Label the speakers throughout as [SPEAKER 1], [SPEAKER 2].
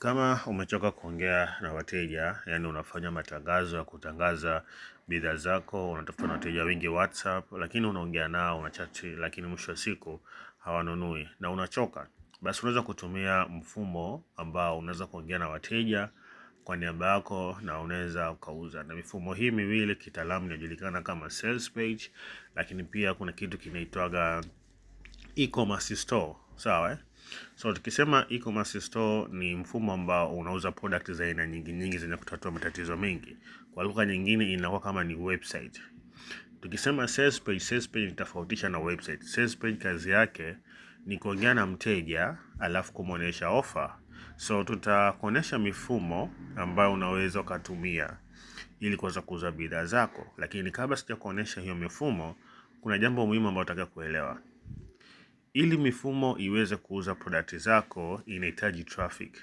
[SPEAKER 1] Kama umechoka kuongea na wateja, yani unafanya matangazo ya kutangaza bidhaa zako, unatafuta na wateja wengi WhatsApp, lakini unaongea nao, unachati, lakini mwisho wa siku hawanunui na unachoka, basi unaweza kutumia mfumo ambao unaweza kuongea na wateja kwa niaba yako na unaweza ukauza. Na mifumo hii miwili kitaalamu inajulikana kama sales page, lakini pia kuna kitu kinaitwaga e-commerce store, sawa? So tukisema e-commerce store ni mfumo ambao unauza product za aina nyingi zenye kutatua matatizo mengi. Kwa lugha nyingine inakuwa kama ni website. Tukisema sales page ni tofautisha na website. Sales page kazi yake ni kuongea na mteja alafu kumuonesha offer. So tutakuonesha mifumo ambayo unaweza kutumia ili kuweza kuuza bidhaa zako. Lakini kabla sijakuonesha hiyo mifumo, kuna jambo muhimu ambalo unataka kuelewa. Ili mifumo iweze kuuza product zako inahitaji traffic.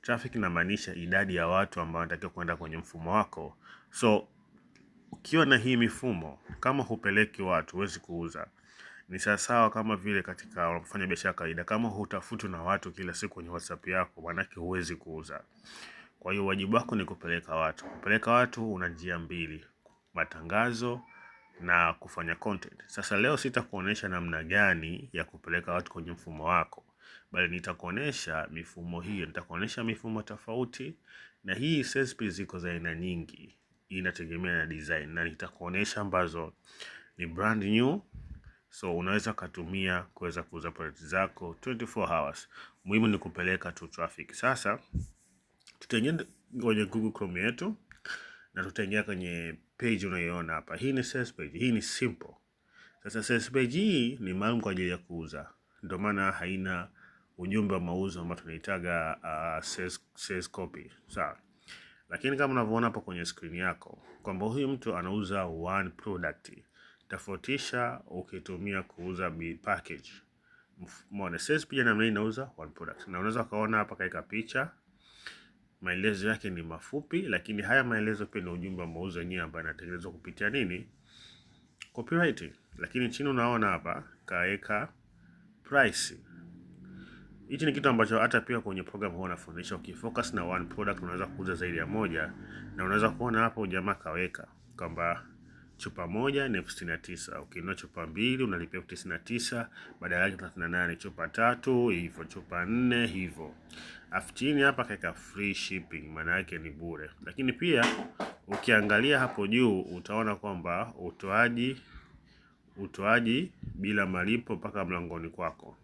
[SPEAKER 1] Traffic inamaanisha idadi ya watu ambao wanatakiwa kwenda kwenye mfumo wako. So ukiwa na hii mifumo, kama hupeleki watu huwezi kuuza. Ni sawa kama vile katika unapofanya biashara kawaida, kama hutafuti na watu kila siku kwenye WhatsApp yako, manake huwezi kuuza. Kwa hiyo wajibu wako ni kupeleka watu. Kupeleka watu una njia mbili: matangazo na kufanya content. Sasa leo sitakuonesha namna gani ya kupeleka watu kwenye mfumo wako, bali nitakuonesha mifumo hiyo. Nitakuonesha mifumo tofauti, na hii sales page ziko za aina nyingi, inategemea na design, na nitakuonesha ambazo ni brand new, so unaweza kutumia kuweza kuuza product zako 24 hours. Muhimu ni kupeleka tu traffic. Sasa tutaingia kwenye Google Chrome yetu na tutaingia kwenye page unayoona hapa. Hii ni sales page. Hii ni simple. Sasa sales page hii ni maalum kwa ajili ya kuuza. Ndio maana haina ujumbe wa mauzo ambao tunaitaga sales copy. Sawa. Lakini kama unavyoona hapo kwenye screen yako kwamba huyu mtu anauza one product. Tofautisha ukitumia kuuza package. Umeona sales page namna hii inauza one product. Na unaweza kaona hapa kaika picha. Maelezo yake ni mafupi, lakini haya maelezo pia ni ujumbe wa mauzo yenyewe ambayo yanatengenezwa kupitia nini? Copyright. Lakini chini unaona hapa kaeka price. Hichi ni kitu ambacho hata pia kwenye program huwa nafundisha. Ukifocus na one product unaweza kuuza zaidi ya moja, na unaweza kuona hapo jamaa kaweka kwamba chupa moja ni 69. Ukinunua chupa mbili unalipia 99, badala yake 38. Chupa tatu hivyo, chupa 4 hivyo. Chini hapa kaeka free shipping, maana yake ni bure. Lakini pia ukiangalia hapo juu utaona kwamba utoaji bila malipo mpaka mlangoni kwako.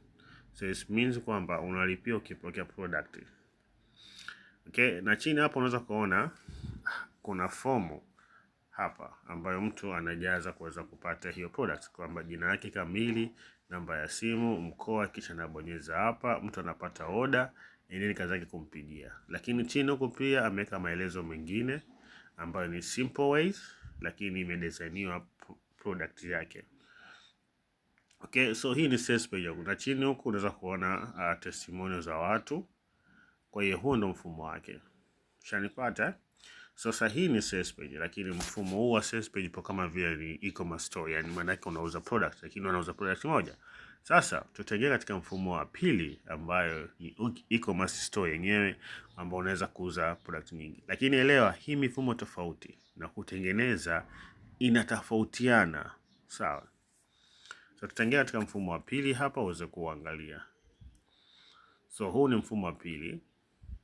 [SPEAKER 1] So it means kwamba unalipia ukipokea product. Okay, na chini hapo unaweza kuona kuna fomu hapa ambayo mtu anajaza kuweza kupata hiyo product, kwamba jina lake kamili, namba ya simu, mkoa, kisha anabonyeza hapa, mtu anapata order, ili kazi yake kumpigia. Lakini chini huko pia ameweka maelezo mengine ambayo ni simple ways, lakini imedesigniwa product yake. Okay, so hii ni sales page yangu. Na chini huko unaweza kuona testimonials za watu. Kwa hiyo huo ndio mfumo wake. Ushanipata? Sasa hii ni sales page, lakini mfumo huu wa sales page ipo kama vile ni e-commerce store, yani maana yake unauza product, lakini unauza product moja. Sasa tutaingia katika mfumo wa pili ambayo ni e-commerce store yenyewe, ambao unaweza kuuza product nyingi. Lakini elewa hii mifumo tofauti na kutengeneza inatofautiana, sawa? So tutaingia katika mfumo wa pili hapa uweze kuangalia. So huu ni mfumo wa pili,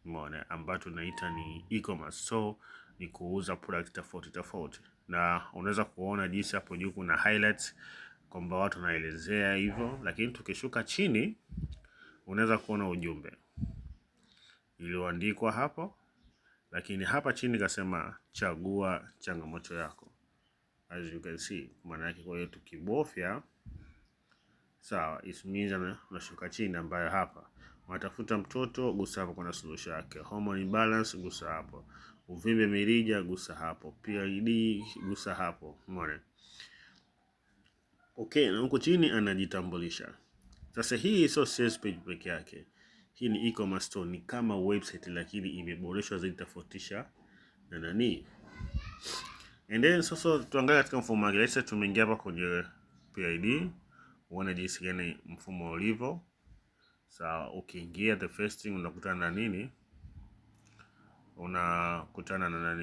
[SPEAKER 1] umeona, ambao tunaita ni e-commerce. So ni kuuza product tofauti. Na unaweza kuona jinsi hapo juu kuna highlights kwamba watu wanaelezea hivyo, lakini tukishuka chini unaweza kuona ujumbe iliyoandikwa hapo, lakini hapa chini kasema chagua changamoto yako. As you can see, maana yake kwa hiyo tukibofya, sawa, it means unashuka chini, ambayo hapa unatafuta mtoto, gusa hapo kuna solution yake. Hormone imbalance, gusa hapo. Uvimbe mirija, gusa hapo. PID, gusa hapo. Umeona? Okay, na huko chini anajitambulisha. Sasa hii sio sales page peke yake. Hii ni e-commerce store, ni kama website lakini imeboreshwa zaidi, tofautisha na nani. And then sasa tuangalie katika mfumo wake. Let's say tumeingia hapa kwenye PID. Uone jinsi gani mfumo ulivyo. Sawa, ukiingia the first thing unakutana na nini? unakutana na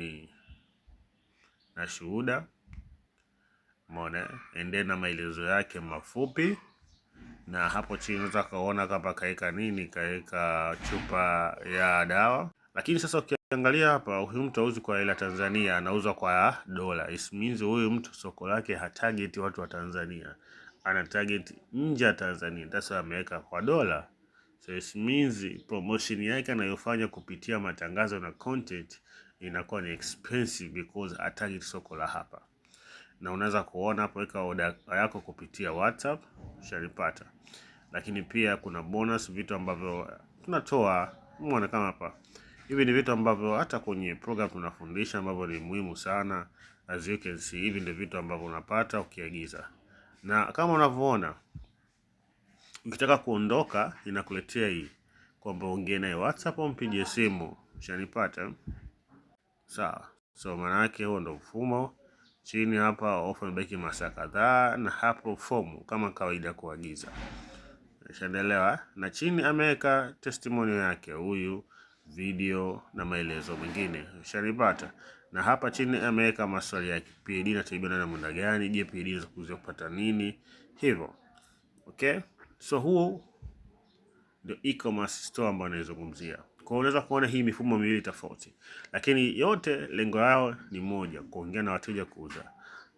[SPEAKER 1] na shuhuda, umeona, ende na maelezo yake mafupi, na hapo chini unaweza kaona kama kaeka kaeka chupa ya dawa. Lakini sasa ukiangalia hapa, huyu mtu hauzi kwa hela Tanzania, anauza kwa dola. It means huyu mtu soko lake hatarget watu wa Tanzania, ana target nje ya Tanzania. Sasa ameweka kwa dola. So it means promotion yake anayofanya kupitia matangazo na content inakuwa ni expensive because atarget soko la hapa. Na unaweza kuona hapo, weka order yako kupitia WhatsApp, ushalipata. Lakini pia kuna bonus, vitu ambavyo tunatoa, muone kama hapa. Hivi ni vitu ambavyo hata kwenye program tunafundisha, ambavyo ni muhimu sana. As you can see, hivi ndio vitu ambavyo unapata ukiagiza. Na kama unavyoona, ukitaka kuondoka inakuletea hii kwamba ongea naye WhatsApp au mpigie simu, ushanipata. Sawa. So maana yake huo ndio mfumo. Chini hapa ofa imebaki masaa kadhaa, na hapo fomu kama kawaida kuagiza. Ushaelewa? Na chini ameweka testimony yake huyu, video na maelezo mengine. Ushanipata? Na hapa chini ameweka maswali yake. PID inatibiana na muda gani? Je, PID inaweza kuzuia kupata nini? Hivyo. Okay? So huu ndio e-commerce store ambayo naizungumzia. Kwa unaweza kuona hii mifumo miwili tofauti, lakini yote lengo yao ni moja, kuongea na wateja, kuuza.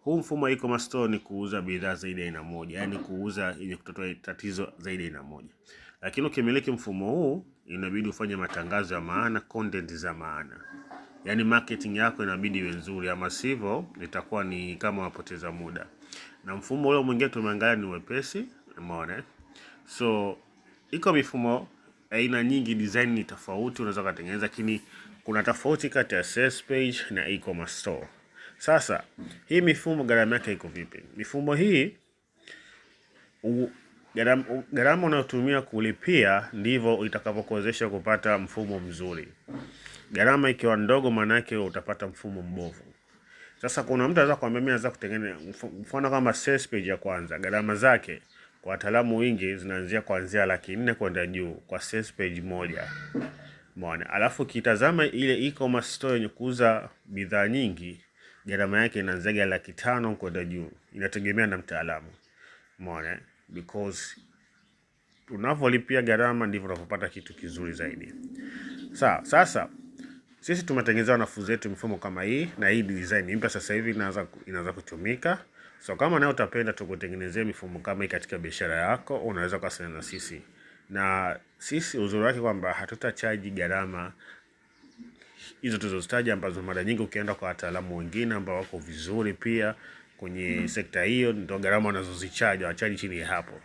[SPEAKER 1] Huu mfumo wa e-commerce store ni kuuza bidhaa zaidi ya aina moja, yani kuuza yenye kutotoa tatizo zaidi ya aina moja. Lakini ukimiliki mfumo huu inabidi ufanye matangazo ya maana, content za maana. Yani marketing yako inabidi iwe nzuri, ama sivyo itakuwa ni kama wapoteza muda. Na mfumo ule mwingine tumeangalia ni wepesi, umeona? So iko mifumo aina nyingi, design ni tofauti, unaweza kutengeneza, lakini kuna tofauti kati ya sales page na e-commerce store. Sasa hii mifumo gharama yake iko vipi? Mifumo hii gharama unayotumia kulipia ndivyo itakavyokuwezesha kupata mfumo mzuri. Gharama ikiwa ndogo, maana yake utapata mfumo mbovu. Sasa kuna mtu anaweza kuambia mimi naweza kutengeneza mfano kama sales page ya kwanza, gharama zake kwa wataalamu wengi zinaanzia kuanzia 400,000 kwenda juu kwa sales page moja. Umeona? Alafu kitazama ile e-commerce store yenye kuuza bidhaa nyingi, gharama yake inaanzia 500,000 kwenda juu. Inategemea na mtaalamu. Umeona? Because unavyolipia gharama ndivyo unapopata kitu kizuri zaidi. Sawa, sasa sisi tumetengeneza wanafunzi wetu mfumo kama hii, na hii design mpya sasa hivi inaanza kutumika. So kama nawe utapenda tukutengenezee mifumo kama hii katika biashara yako, unaweza kuwasiliana na sisi. Na sisi uzuri wake kwamba hatutachaji gharama hizo tulizozitaja, ambazo mara nyingi ukienda kwa wataalamu wengine ambao wako vizuri pia kwenye sekta hiyo, ndio gharama wanazozichaji, wachaji chini ya hapo.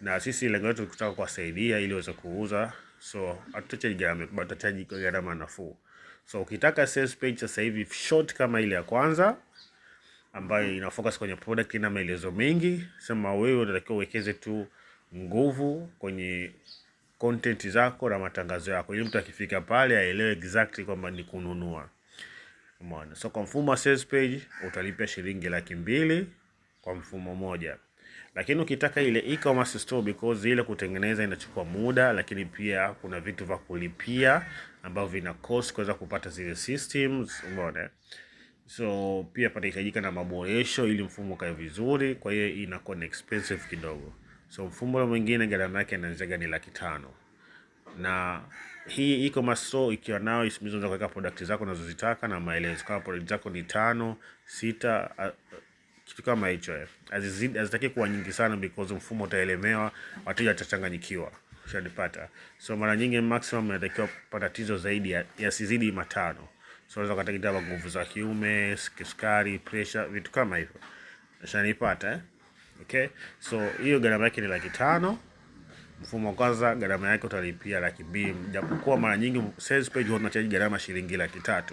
[SPEAKER 1] Na sisi lengo letu kutaka kuwasaidia ili waweze kuuza. So hatutachaji gharama, tutachaji gharama nafuu. So ukitaka sales page sasa hivi short kama ile ya kwanza ambayo ina focus kwenye product na maelezo mengi, sema wewe unatakiwa uwekeze tu nguvu kwenye content zako na matangazo yako, ili mtu akifika pale aelewe exactly kwamba ni kununua. Umeona? So kwa mfumo wa sales page utalipia shilingi 200,000 kwa mfumo moja. Lakini ukitaka ile e-commerce store, because ile kutengeneza inachukua muda, lakini pia kuna vitu vya kulipia ambavyo vina cost kuweza kupata zile systems, umeona? So pia patahitajika na maboresho ili mfumo kae vizuri, kwa hiyo inakuwa expensive kidogo. So mfumo mwingine gharama yake inaanzia ni 500,000. Na hii e-commerce store ikiwa nao unaweza kuweka product zako unazozitaka na maelezo, kama product zako ni 5, 6, kitu kama hicho. Hazitaki kuwa nyingi sana because mfumo utaelemewa, wateja watachanganyikiwa. Ushadipata? So mara nyingi maximum inatakiwa kupata tatizo zaidi ya sizidi 5. So unaweza kutakita nguvu za kiume, kisukari, pressure, vitu kama hivyo. Ushanipata? Okay? So hiyo gharama yake ni 500,000. Mfumo wa kwanza gharama yake utalipia 200,000. Japokuwa mara nyingi sales page huwa tunachaji gharama shilingi 300,000.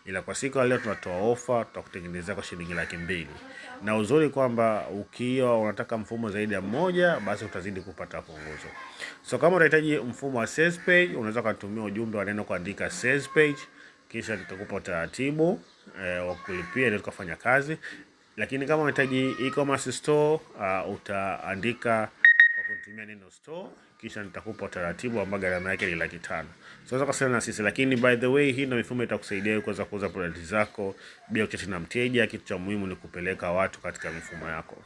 [SPEAKER 1] Ila kwa siku leo tunatoa ofa, tutakutengenezea kwa shilingi 200,000. Na uzuri kwamba ukiwa unataka mfumo zaidi ya mmoja, basi utazidi kupata punguzo. So kama unahitaji mfumo wa sales page, unaweza kutumia ujumbe wa neno kuandika sales page, kisha tutakupa utaratibu wa kulipia ili tukafanya kazi. Lakini kama unahitaji e-commerce store, utaandika kwa kunitumia neno store, kisha nitakupa utaratibu ambao gharama yake ni 500,000. So unaweza kusema na sisi, lakini by the way hii ndio mifumo itakusaidia kuweza kuuza product zako bila kuchati na mteja. Kitu cha muhimu ni kupeleka watu katika mifumo yako.